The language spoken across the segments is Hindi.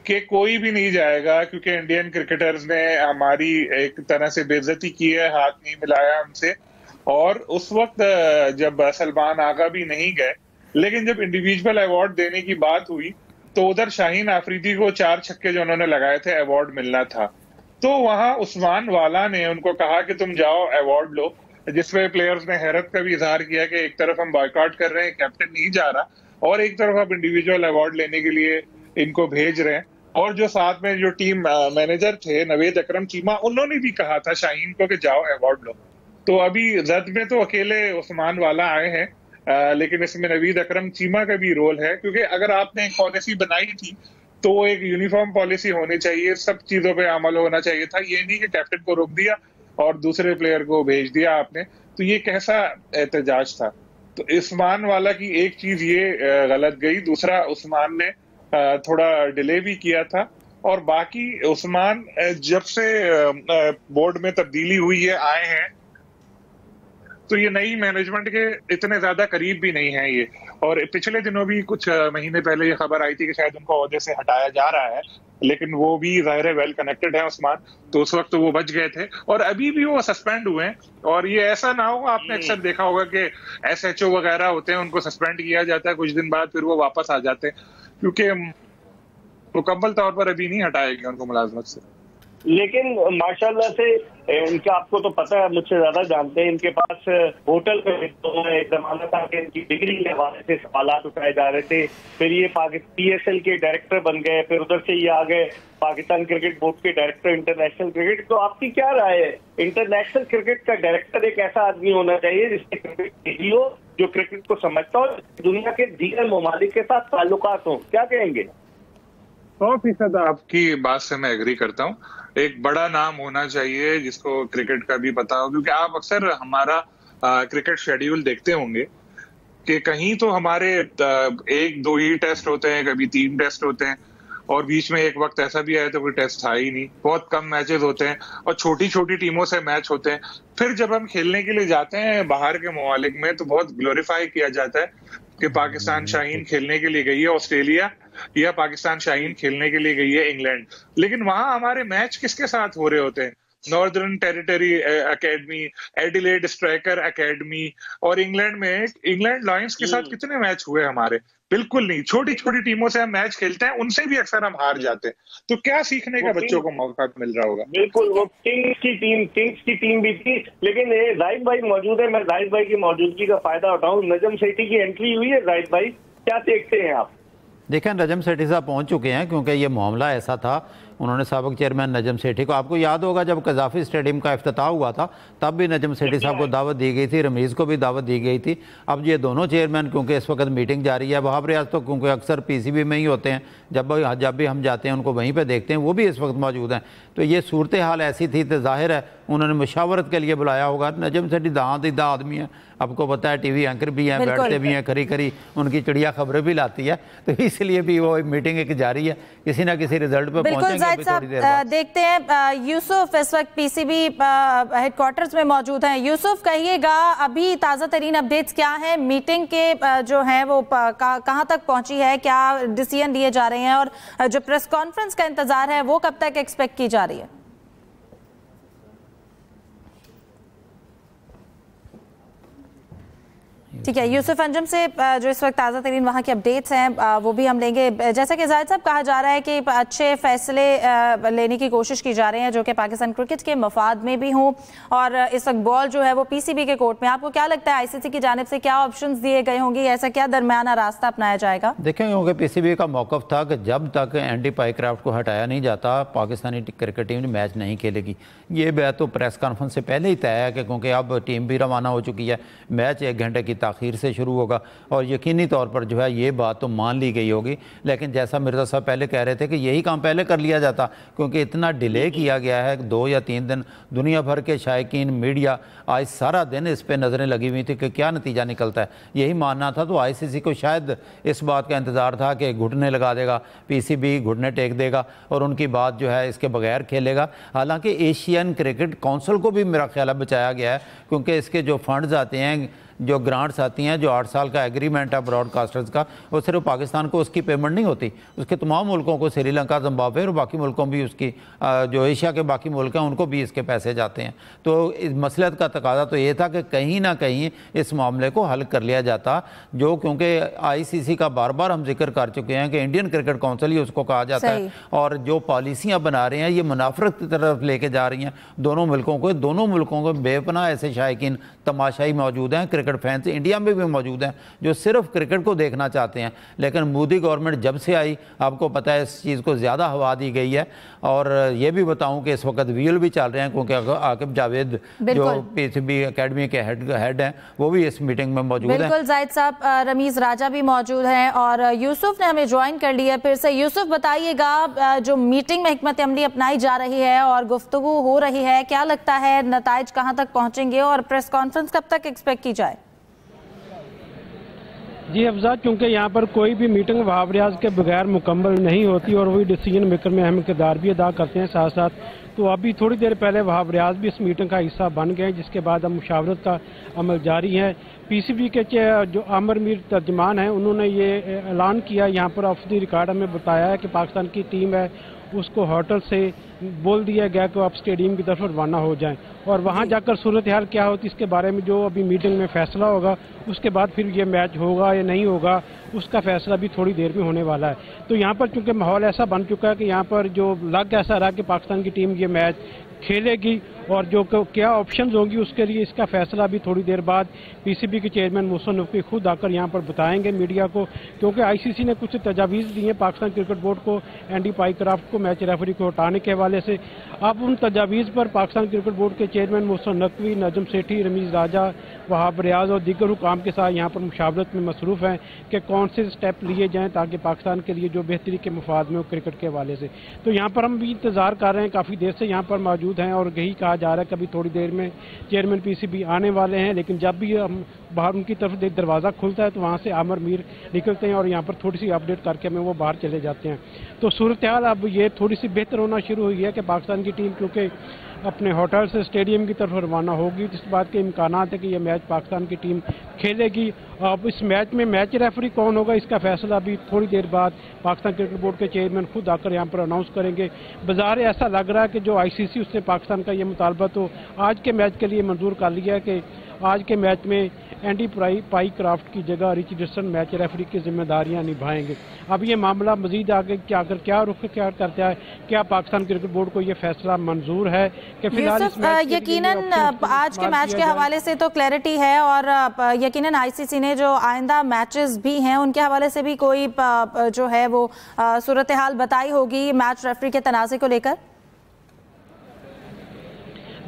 कि कोई भी नहीं जाएगा, क्योंकि इंडियन क्रिकेटर्स ने हमारी एक तरह से बेइज्जती की है, हाथ नहीं मिलाया हमसे। और उस वक्त जब सलमान आगा भी नहीं गए, लेकिन जब इंडिविजुअल अवार्ड देने की बात हुई तो उधर शाहीन आफरीदी को 4 छक्के जो उन्होंने लगाए थे अवार्ड मिलना था। तो वहां उस्मान वाला ने उनको कहा कि तुम जाओ अवार्ड लो, जिसमें प्लेयर्स ने हैरत का भी इजहार किया कि एक तरफ हम बॉयकॉट कर रहे हैं, कैप्टन नहीं जा रहा, और एक तरफ आप इंडिविजुअल अवार्ड लेने के लिए इनको भेज रहे हैं। और जो साथ में जो टीम मैनेजर थे नवेद अकरम चीमा, उन्होंने भी कहा था शाहीन को कि जाओ अवार्ड लो। तो अभी जद में तो अकेले उस्मान वाला आए हैं, लेकिन इसमें नवीद अकरम चीमा का भी रोल है, क्योंकि अगर आपने एक पॉलिसी बनाई थी तो वो एक यूनिफॉर्म पॉलिसी होनी चाहिए, सब चीजों पे अमल होना चाहिए था। ये नहीं कि कैप्टन को रोक दिया और दूसरे प्लेयर को भेज दिया आपने, तो ये कैसा एहतजाज था। तो उस्मान वाला की एक चीज ये गलत गई, दूसरा उस्मान ने थोड़ा डिले भी किया था। और बाकी उस्मान जब से बोर्ड में तब्दीली हुई है आए हैं, तो ये नई मैनेजमेंट के इतने ज्यादा करीब भी नहीं है ये। और पिछले दिनों भी कुछ महीने पहले ये खबर आई थी कि शायद उनको ओहदे से हटाया जा रहा है, लेकिन वो भी जाहिर है वेल कनेक्टेड है उस्मान, तो उस वक्त वो बच गए थे और अभी भी वो सस्पेंड हुए हैं। और ये ऐसा ना हो, आपने अक्सर देखा होगा कि SHO वगैरह होते हैं, उनको सस्पेंड किया जाता है, कुछ दिन बाद फिर वो वापस आ जाते हैं, क्योंकि मुकम्मल तौर पर अभी नहीं हटाया गया उनको मुलाजमत से। लेकिन माशाल्लाह से इनका, आपको तो पता है, मुझसे ज्यादा जानते हैं, इनके पास होटल पे एक जमाना था कि इनकी डिग्री के हवाले से सवालात उठाए जा रहे थे। फिर ये PSL के डायरेक्टर बन गए, फिर उधर से ये आ गए पाकिस्तान क्रिकेट बोर्ड के डायरेक्टर इंटरनेशनल क्रिकेट। तो आपकी क्या राय है, इंटरनेशनल क्रिकेट का डायरेक्टर एक ऐसा आदमी होना चाहिए जिसके क्रिकेट तेजी हो, जो क्रिकेट को समझता हो, दुनिया के दीगर ममालिक के साथ ताल्लुकात हो, क्या कहेंगे? 100% आपकी बात से मैं एग्री करता हूँ। एक बड़ा नाम होना चाहिए जिसको क्रिकेट का भी पता हो, क्योंकि आप अक्सर हमारा क्रिकेट शेड्यूल देखते होंगे कि कहीं तो हमारे 1-2 ही टेस्ट होते हैं, कभी 3 टेस्ट होते हैं, और बीच में एक वक्त ऐसा भी आया तो कोई टेस्ट था ही नहीं। बहुत कम मैचेस होते हैं और छोटी छोटी टीमों से मैच होते हैं। फिर जब हम खेलने के लिए जाते हैं बाहर के ममालिक में, तो बहुत ग्लोरीफाई किया जाता है कि पाकिस्तान शाहीन खेलने के लिए गई है ऑस्ट्रेलिया, या पाकिस्तान शाहीन खेलने के लिए गई है इंग्लैंड। लेकिन वहां हमारे मैच किसके साथ हो रहे होते हैं? Northern territory academy, Adelaide striker academy, और इंग्लैंड में इंग्लैंड लायंस के साथ कितने मैच हुए हमारे? बिल्कुल नहीं। छोटी छोटी टीमों से हम मैच खेलते हैं, उनसे भी अक्सर हम हार जाते हैं। तो क्या सीखने का बच्चों को मौका मिल रहा होगा? बिल्कुल, वो किंग्स की टीम भी थी। लेकिन ये जाहिद भाई मौजूद है, मैं जाहिद भाई की मौजूदगी का फायदा उठाऊं। नजम सेठी की एंट्री हुई है, जाहिद भाई क्या देखते हैं आप? देखें, नजम सेठी साहब पहुंच चुके हैं, क्योंकि ये मामला ऐसा था, उन्होंने साबिक चेयरमैन नजम सेठी को, आपको याद होगा जब कज़ाफ़ी स्टेडियम का इफ्तिताह हुआ था तब भी नजम सेठी साहब को दावत दी गई थी, रमीज़ को भी दावत दी गई थी। अब ये दोनों चेयरमैन, क्योंकि इस वक्त मीटिंग जारी है, वहाब रियाज तो क्योंकि अक्सर PCB में ही होते हैं, जब भी हम जाते हैं उनको वहीं पर देखते हैं, वो भी इस वक्त मौजूद हैं। तो ये सूरत हाल ऐसी थी तो जाहिर है उन्होंने मुशावरत के लिए बुलाया होगा। नजम सेठी दादा आदमी है, आपको पता है, TV एंकर भी हैं, बैठते भी हैं, खरी खरी उनकी चिड़िया खबरें भी लाती है, तो इसलिए भी वो मीटिंग एक जारी है, किसी ना किसी रिजल्ट पे पहुंचेंगे थोड़ी देर बाद। देखते हैं यूसुफ इस वक्त PCB हेडक्वार्टर्स में मौजूद हैं। यूसुफ, कहिएगा अभी ताज़ा तरीन अपडेट्स क्या हैं? मीटिंग के जो हैं वो कहाँ तक पहुंची है, क्या डिसीजन लिए जा रहे हैं, और जो प्रेस कॉन्फ्रेंस का इंतजार है वो कब तक एक्सपेक्ट की जा रही है? ठीक है, यूसुफ अंजुम से जो इस वक्त ताज़ा तरीन वहाँ के अपडेट्स हैं वो भी हम लेंगे। जैसा कि जाहिद साहब कहा जा रहा है कि अच्छे फैसले लेने की कोशिश की जा रही है जो कि पाकिस्तान क्रिकेट के मफाद में भी हों, और इस वक्त बॉल जो है वो PCB के कोर्ट में। आपको क्या लगता है ICC की जानिब से क्या ऑप्शंस दिए गए होंगे, ऐसा क्या दरमियाना रास्ता अपनाया जाएगा? देखें, क्योंकि PCB का मौक़िफ़ था कि जब तक एंडी पाइक्राफ्ट को हटाया नहीं जाता पाकिस्तानी क्रिकेट टीम मैच नहीं खेलेगी। ये बात तो प्रेस कॉन्फ्रेंस से पहले ही तय है कि क्योंकि अब टीम भी रवाना हो चुकी है, मैच 1 घंटे की ताख़ीर से शुरू होगा, और यकीनी तौर पर जो है ये बात तो मान ली गई होगी। लेकिन जैसा मिर्ज़ा साहब पहले कह रहे थे कि यही काम पहले कर लिया जाता, क्योंकि इतना डिले किया गया है, 2 या 3 दिन दुनिया भर के शायकीन, मीडिया आज सारा दिन इस पर नज़रें लगी हुई थी कि क्या नतीजा निकलता है, यही मानना था। तो ICC को शायद इस बात का इंतज़ार था कि घुटने लगा देगा, PCB घुटने टेक देगा और उनकी बात जो है इसके बगैर खेलेगा। हालांकि एशियन क्रिकेट काउंसिल को भी मेरा ख्याल बचाया गया है, क्योंकि इसके जो फंड्स आते हैं जो ग्रांट्स आती हैं, जो 8 साल का एग्रीमेंट है ब्रॉडकास्टर्स का, वो सिर्फ पाकिस्तान को उसकी पेमेंट नहीं होती, उसके तमाम मुल्कों को, श्रीलंका, जिम्बाब्वे और बाकी मुल्कों भी उसकी, जो एशिया के बाकी मुल्क हैं उनको भी इसके पैसे जाते हैं। तो इस मसलहत का तकाजा तो ये था कि कहीं ना कहीं इस मामले को हल कर लिया जाता, जो क्योंकि ICC का बार बार हम जिक्र कर चुके हैं कि इंडियन क्रिकेट काउंसिल ही उसको कहा जाता है, और जो पॉलिसियाँ बना रहे हैं ये मुनाफरत की तरफ लेके जा रही हैं दोनों मुल्कों को। दोनों मुल्कों को बेपनाह ऐसे शायकीन तमाशाई मौजूद हैं, क्रिकेट फैंस इंडिया में भी मौजूद हैं जो सिर्फ क्रिकेट को देखना चाहते हैं। लेकिन मोदी गवर्नमेंट जब से आई, आपको पता है इस चीज़ को ज़्यादा हवा दी गई है। और ये भी बताऊं कि इस वक्त वील भी चल रहे हैं, क्योंकि आकिब जावेद जो PCB अकेडमी के हेड हैं वो भी इस मीटिंग में मौजूद हैं। बिल्कुल जाहिद साहब, रमीज़ राजा भी मौजूद हैं और यूसुफ ने हमें ज्वाइन कर लिया फिर से। यूसुफ बताइएगा, जो मीटिंग में हिकमत अमली अपनाई जा रही है और गुफ्तगू हो रही है, क्या लगता है नताइज कहाँ तक पहुँचेंगे और प्रेस कॉन्फ्रेंस कब तक एक्सपेक्ट की जाए? जी अफजा, क्योंकि यहाँ पर कोई भी मीटिंग वहाब रियाज के बगैर मुकम्मल नहीं होती और वही डिसीजन मेकर में अहम किरदार भी अदा करते हैं साथ साथ। तो अभी थोड़ी देर पहले वहाब रियाज भी इस मीटिंग का हिस्सा बन गए, जिसके बाद अब मुशावरत का अमल जारी है। PCB के जो आमिर मीर तर्जमान हैं, उन्होंने ये ऐलान किया यहाँ पर ऑफ द रिकॉर्ड हमें बताया है कि पाकिस्तान की टीम है उसको होटल से बोल दिया गया कि आप स्टेडियम की तरफ रवाना हो जाएं, और वहां जाकर सूरत हाल क्या होती इसके बारे में जो अभी मीटिंग में फैसला होगा, उसके बाद फिर ये मैच होगा या नहीं होगा उसका फैसला भी थोड़ी देर में होने वाला है। तो यहाँ पर चूंकि माहौल ऐसा बन चुका है कि यहाँ पर जो लग ऐसा रहा कि पाकिस्तान की टीम ये मैच खेलेगी और जो क्या ऑप्शंस होंगी उसके लिए इसका फैसला भी थोड़ी देर बाद PCB के चेयरमैन मोहसिन नकवी खुद आकर यहाँ पर बताएंगे मीडिया को, क्योंकि ICC ने कुछ तजावीज़ दी हैं पाकिस्तान क्रिकेट बोर्ड को, एंडी पाइक्राफ्ट को मैच रेफरी को हटाने के हवाले से। अब उन तजावीज़ पर पाकिस्तान क्रिकेट बोर्ड के चेयरमैन मोहसिन नकवी, नजम सेठी, रमीज़ राजा, वहाब रियाज और दीगर हुकाम के साथ यहाँ पर मुशावरत में मसरूफ़ हैं कि कौन से स्टेप लिए जाएँ ताकि पाकिस्तान के लिए जो बेहतरी के मफाद में हो क्रिकेट के हवाले से। तो यहाँ पर हम भी इंतज़ार कर रहे हैं, काफ़ी देर से यहाँ पर मौजूद हैं और यही कहा जा रहा है कि अभी थोड़ी देर में चेयरमैन PCB आने वाले हैं। लेकिन जब भी हम बाहर उनकी तरफ दरवाज़ा खुलता है तो वहाँ से आमिर मीर निकलते हैं और यहाँ पर थोड़ी सी अपडेट करके हमें वो बाहर चले जाते हैं। तो सूरत हाल अब ये थोड़ी सी बेहतर होना शुरू हुई है कि पाकिस्तान की टीम क्योंकि अपने होटल से स्टेडियम की तरफ रवाना होगी, जिस बात के इम्कान है कि यह मैच पाकिस्तान की टीम खेलेगी। अब इस मैच में मैच रेफरी कौन होगा इसका फैसला भी थोड़ी देर बाद पाकिस्तान क्रिकेट बोर्ड के चेयरमैन खुद आकर यहाँ पर अनाउंस करेंगे। बाजार ऐसा लग रहा है कि जो ICC उसने पाकिस्तान का ये मुतालबा तो आज के मैच के लिए मंजूर कर लिया है कि आज के मैच में एंडी पाइक्राफ्ट की जगह रिचर्डसन मैच रेफरी की जिम्मेदारियां निभाएंगे। अब ये मामला मजीद आगे क्या रुख क्या करता है, क्या पाकिस्तान क्रिकेट बोर्ड को ये फैसला मंजूर है कि फिलहाल यकीनन आज के मैच के हवाले से तो क्लैरिटी है और यकीनन ICC ने जो आइंदा मैचेस भी हैं उनके हवाले से भी कोई जो है वो सूरत हाल बताई होगी मैच रेफरी के तनाज़े को लेकर।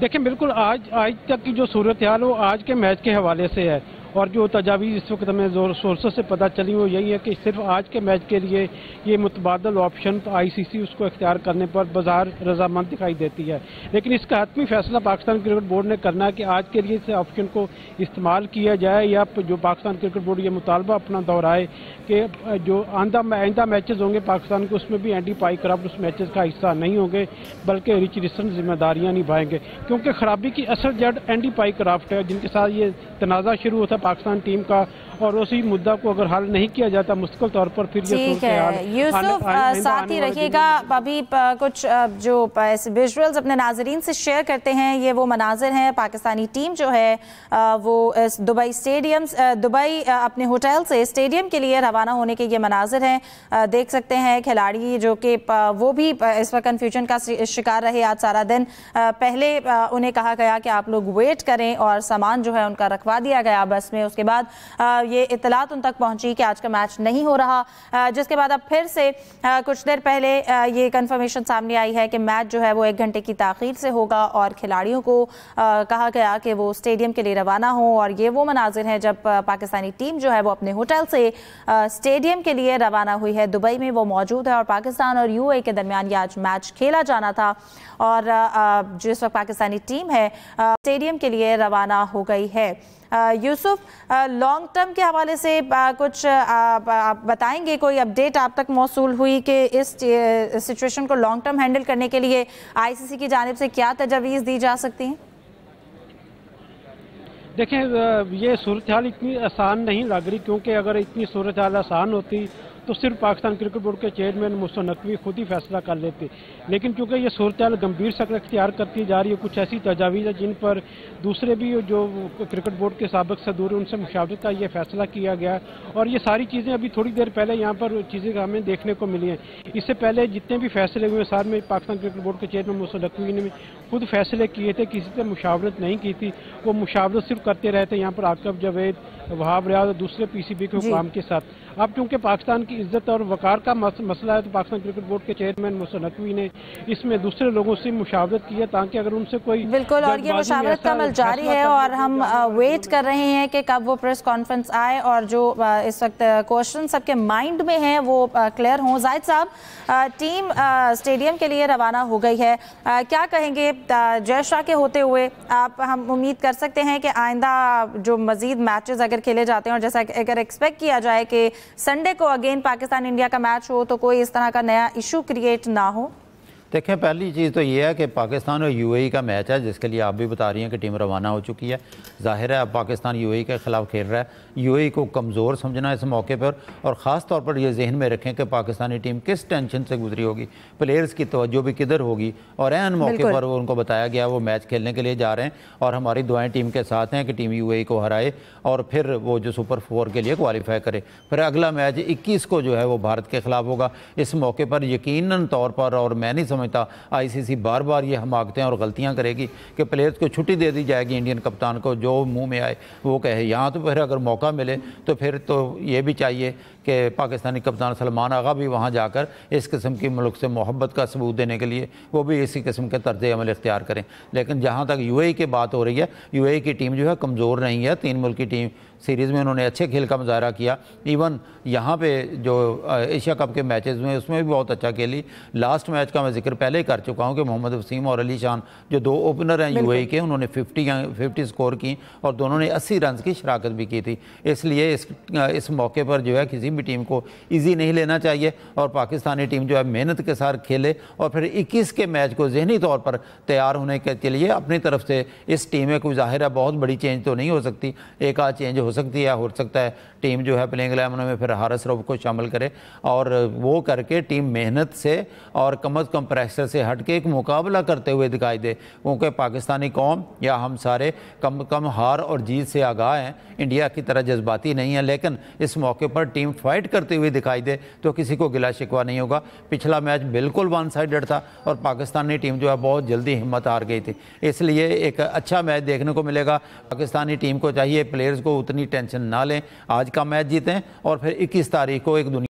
देखिए बिल्कुल आज तक की जो सूरत हाल वो आज के मैच के हवाले से है और जो तजावीज़ इस वक्त हमें सोर्सेस से पता चली वो यही है कि सिर्फ आज के मैच के लिए ये मुतबादल ऑप्शन तो ICC उसको इख्तियार करने पर बाजार रजामंद दिखाई देती है। लेकिन इसका हतमी फैसला पाकिस्तान क्रिकेट बोर्ड ने करना है कि आज के लिए इस ऑप्शन को इस्तेमाल किया जाए या जो पाकिस्तान क्रिकेट बोर्ड ये मुतालबा अपना दोहराए कि जो आइंदा मैचेस होंगे पाकिस्तान के उसमें भी एंडी पाइक्राफ्ट उस मैचेस का हिस्सा नहीं होंगे बल्कि रिचर्डसन जिम्मेदारियाँ निभाएंगे, क्योंकि खराबी की असल जड़ एंडी पाइक्राफ्ट है जिनके साथ ये तनाज़ा शुरू होता पाकिस्तान टीम का, और उसी मुद्दा को अगर हल नहीं किया जाता मुश्किल तौर पर फिर ये ठीक है। यूसुफ साथ ही रहिएगा, अभी कुछ जो विजुअल्स अपने नाजरीन से शेयर करते हैं ये वो मनाजिर हैं। पाकिस्तानी टीम जो है वो दुबई अपने होटल से स्टेडियम के लिए रवाना होने के ये मनाजिर हैं। देख सकते हैं खिलाड़ी जो कि वो भी इस वक्त कन्फ्यूजन का शिकार रहे आज सारा दिन। पहले उन्हें कहा गया कि आप लोग वेट करें और सामान जो है उनका रखवा दिया गया बस में। उसके बाद ये इतलात उन तक पहुंची कि आज का मैच नहीं हो रहा, जिसके बाद अब फिर से कुछ देर पहले ये कंफर्मेशन सामने आई है कि मैच जो है वो 1 घंटे की ताखीर से होगा और खिलाड़ियों को कहा गया कि वो स्टेडियम के लिए रवाना हो। और ये वो मनाजिर हैं जब पाकिस्तानी टीम जो है वो अपने होटल से स्टेडियम के लिए रवाना हुई है। दुबई में वो मौजूद है और पाकिस्तान और UAE के दरमियान ये आज मैच खेला जाना था और जिस वक्त पाकिस्तानी टीम है स्टेडियम के लिए रवाना हो गई है। यूसुफ, लॉन्ग टर्म के हवाले से कुछ आप बताएंगे, कोई अपडेट आप तक मौसूल हुई कि इस सिचुएशन को लॉन्ग टर्म हैंडल करने के लिए ICC की जानिब से क्या तजवीज़ दी जा सकती हैं? देखें, ये सूरत हाल इतनी आसान नहीं लग रही, क्योंकि अगर इतनी सूरत हाल आसान होती तो सिर्फ पाकिस्तान क्रिकेट बोर्ड के चेयरमैन मुस्तफा नकवी खुद ही फैसला कर लेते। लेकिन चूंकि ये सूरत हाल गंभीर शक्ल अख्तियार करती जा रही है, कुछ ऐसी तजावीज़ है जिन पर दूसरे भी जो क्रिकेट बोर्ड के साबिक सदूर हैं उनसे मुशावरत का ये फैसला किया गया। और ये सारी चीज़ें अभी थोड़ी देर पहले यहाँ पर चीज़ें हमें देखने को मिली हैं। इससे पहले जितने भी फैसले हुए, साथ में पाकिस्तान क्रिकेट बोर्ड के चेयरमैन मुस्तफा नकवी ने खुद फैसले किए थे, किसी से मुशावरत नहीं की थी। वो मुशावरत सिर्फ करते रहे थे यहाँ पर आकिब जावेद, वहाब रियाज और दूसरे पीसीबी के हुकाम के साथ। अब क्योंकि पाकिस्तान की इज्जत और वकार का मसला है, तो पाकिस्तान क्रिकेट बोर्ड के चेयरमैन मुस्तफा नकवी ने इसमें दूसरे लोगों से मुशावरत की है, ताकि अगर उनसे कोई बिल्कुल, और ये मुशावरत का अमल जारी है और हम वेट कर रहे हैं कि कब वो प्रेस कॉन्फ्रेंस आए और जो इस वक्त क्वेश्चन सबके माइंड में हैं वो क्लियर हों। जाहिद साहब, टीम स्टेडियम के लिए रवाना हो गई है, क्या कहेंगे जय शाह के होते हुए? हम उम्मीद कर सकते हैं कि आइंदा जो मजीद मैचेस अगर खेले जाते हैं और जैसा अगर एक्सपेक्ट किया जाए कि संडे को अगेन पाकिस्तान इंडिया का मैच हो, तो कोई इस तरह का नया इशू क्रिएट ना हो? देखें, पहली चीज़ तो ये है कि पाकिस्तान और यूएई का मैच है, जिसके लिए आप भी बता रही हैं कि टीम रवाना हो चुकी है। जाहिर है अब पाकिस्तान यूएई के ख़िलाफ़ खेल रहा है। यूएई को कमज़ोर समझना इस मौके पर, और ख़ास तौर पर यह जहन में रखें कि पाकिस्तानी टीम किस टेंशन से गुजरी होगी, प्लेयर्स की तवज्जो भी किधर होगी, और ऐन मौके पर उनको बताया गया वो मैच खेलने के लिए जा रहे हैं और हमारी दुआएं टीम के साथ हैं कि टीम यूएई को हराए और फिर वो जो सुपर 4 के लिए क्वालिफाई करे। फिर अगला मैच 21 को जो है वो भारत के ख़िलाफ़ होगा। इस मौके पर यकीनन तौर पर, और मैं नहीं समझता आईसीसी बार बार ये हमाकतें और गलतियां करेगी कि प्लेयर्स को छुट्टी दे दी जाएगी, इंडियन कप्तान को जो मुंह में आए वो कहे। यहाँ तो फिर अगर मौका मिले तो फिर तो ये भी चाहिए कि पाकिस्तानी कप्तान सलमान आगा भी वहाँ जाकर इस किस्म की मुल्क से मोहब्बत का सबूत देने के लिए वो भी इसी किस्म के तर्ज अमल इख्तियार करें। लेकिन जहाँ तक यूएई की बात हो रही है, यूएई की टीम जो है कमज़ोर नहीं है। 3 मुल्क की टीम सीरीज़ में उन्होंने अच्छे खेल का मुजाहरा किया। इवन यहाँ पे जो एशिया कप के मैचेस हुए उसमें भी बहुत अच्छा खेली। लास्ट मैच का मैं जिक्र पहले ही कर चुका हूँ कि मोहम्मद वसीम और अली शान जो 2 ओपनर हैं यूएई के, उन्होंने 50 स्कोर की और दोनों ने 80 रन की शराकत भी की थी। इसलिए इस मौके पर जो है किसी भी टीम को ईजी नहीं लेना चाहिए और पाकिस्तानी टीम जो है मेहनत के साथ खेले और फिर 21 के मैच को जहनी तौर पर तैयार होने के लिए अपनी तरफ से इस टीम में कोई ज़ाहिर है बहुत बड़ी चेंज तो नहीं हो सकती, एक आध चेंज हो सकती है। हो सकता है टीम जो है प्लेइंग 11 में फिर हारिस रऊफ को शामिल करे और वो करके टीम मेहनत से और कम अज़ कम प्रेशर से हट के एक मुकाबला करते हुए दिखाई दे, क्योंकि पाकिस्तानी कौम या हम सारे कम कम हार और जीत से आगाह हैं, इंडिया की तरह जज्बाती नहीं है। लेकिन इस मौके पर टीम फाइट करते हुए दिखाई दे तो किसी को गिला शिकवा नहीं होगा। पिछला मैच बिल्कुल वन साइडेड था और पाकिस्तानी टीम जो है बहुत जल्दी हिम्मत हार गई थी, इसलिए एक अच्छा मैच देखने को मिलेगा। पाकिस्तानी टीम को चाहिए प्लेयर्स को उतनी टेंशन ना लें, आज का मैच जीतें और फिर 21 तारीख को एक दुनिया